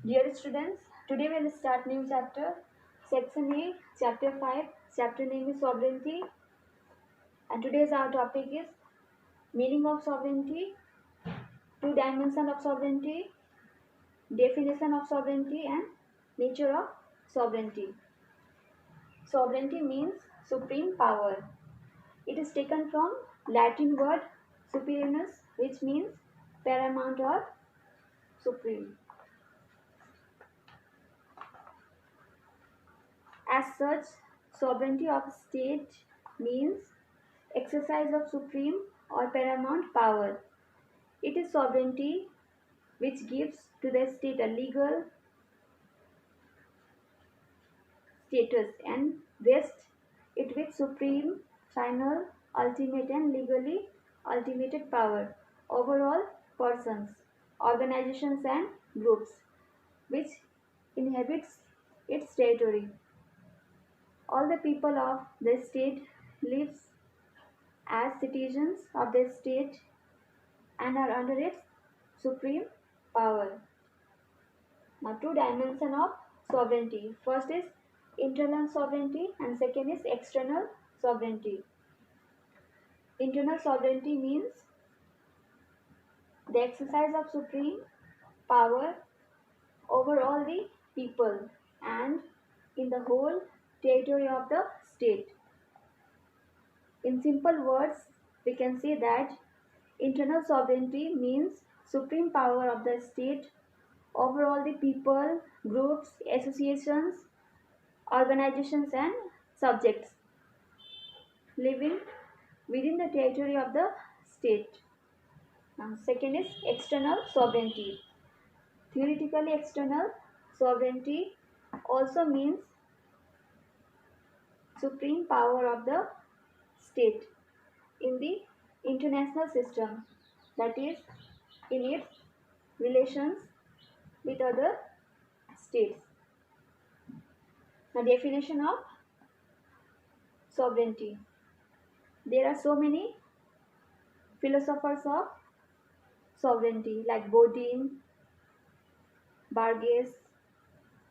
Dear students, today we will start new chapter, section A, chapter 5. Chapter name is sovereignty, and today's our topic is meaning of sovereignty, two dimension of sovereignty, definition of sovereignty, and nature of sovereignty. Sovereignty means supreme power. It is taken from Latin word superiorus, which means paramount or supreme. As such, sovereignty of state means exercise of supreme or paramount power. It is sovereignty which gives to the state a legal status and vests it with supreme, final, ultimate, and legally ultimated power over all persons, organizations, and groups which inhabits its territory. All the people of the state lives as citizens of the state and are under its supreme power. Now, two dimensions of sovereignty. First is internal sovereignty and second is external sovereignty. Internal sovereignty means the exercise of supreme power over all the people and in the whole territory of the state. In simple words, we can say that internal sovereignty means supreme power of the state over all the people, groups, associations, organizations, and subjects living within the territory of the state. Now, second is external sovereignty. Theoretically, external sovereignty also means supreme power of the state in the international system, that is, in its relations with other states. The definition of sovereignty. There are so many philosophers of sovereignty like Bodin, Burgess,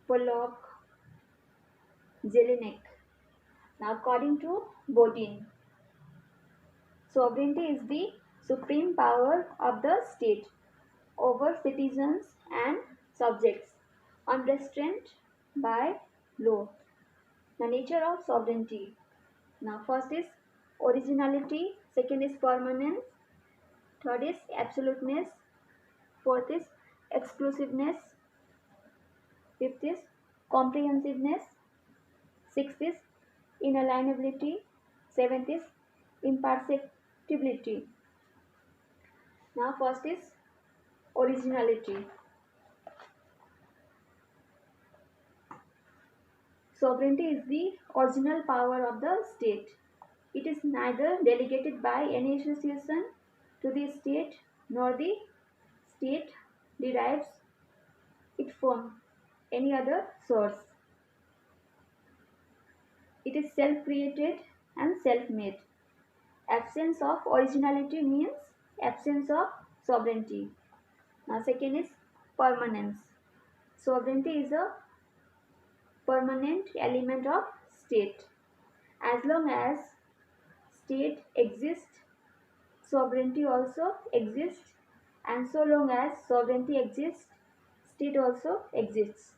Pollock, Jelinek. Now, according to Bodin, sovereignty is the supreme power of the state over citizens and subjects, unrestrained by law. The nature of sovereignty. Now, first is originality, second is permanence, third is absoluteness, fourth is exclusiveness, fifth is comprehensiveness, sixth is inalienability, seventh is imperceptibility. Now, first is originality. Sovereignty is the original power of the state. It is neither delegated by any association to the state nor the state derives it from any other source. It is self-created and self-made. Absence of originality means absence of sovereignty. Now, second is permanence. Sovereignty is a permanent element of state. As long as state exists, sovereignty also exists, and so long as sovereignty exists, state also exists.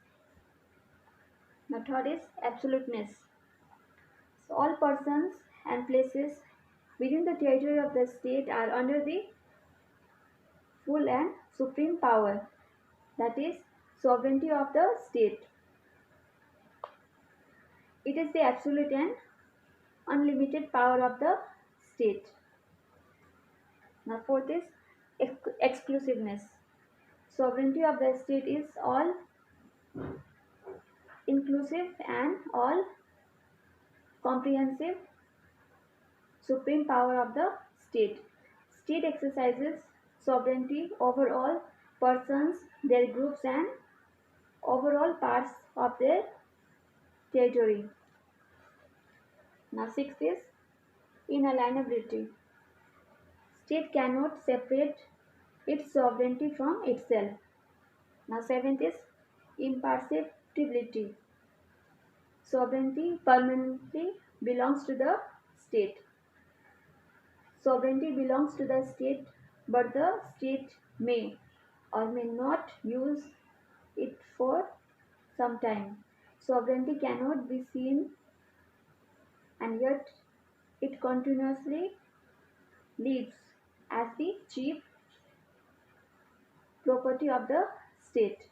Now, third is absoluteness. So, all persons and places within the territory of the state are under the full and supreme power, that is, sovereignty of the state. It is the absolute and unlimited power of the state. Now, fourth is exclusiveness. Sovereignty of the state is all inclusive and all comprehensive supreme power of the state. State exercises sovereignty over all persons, their groups, and overall parts of their territory. Now, sixth is inalienability. State cannot separate its sovereignty from itself. Now, seventh is imperceptibility. Sovereignty permanently belongs to the state. Sovereignty belongs to the state, but the state may or may not use it for some time. Sovereignty cannot be seen, and yet it continuously lives as the chief property of the state.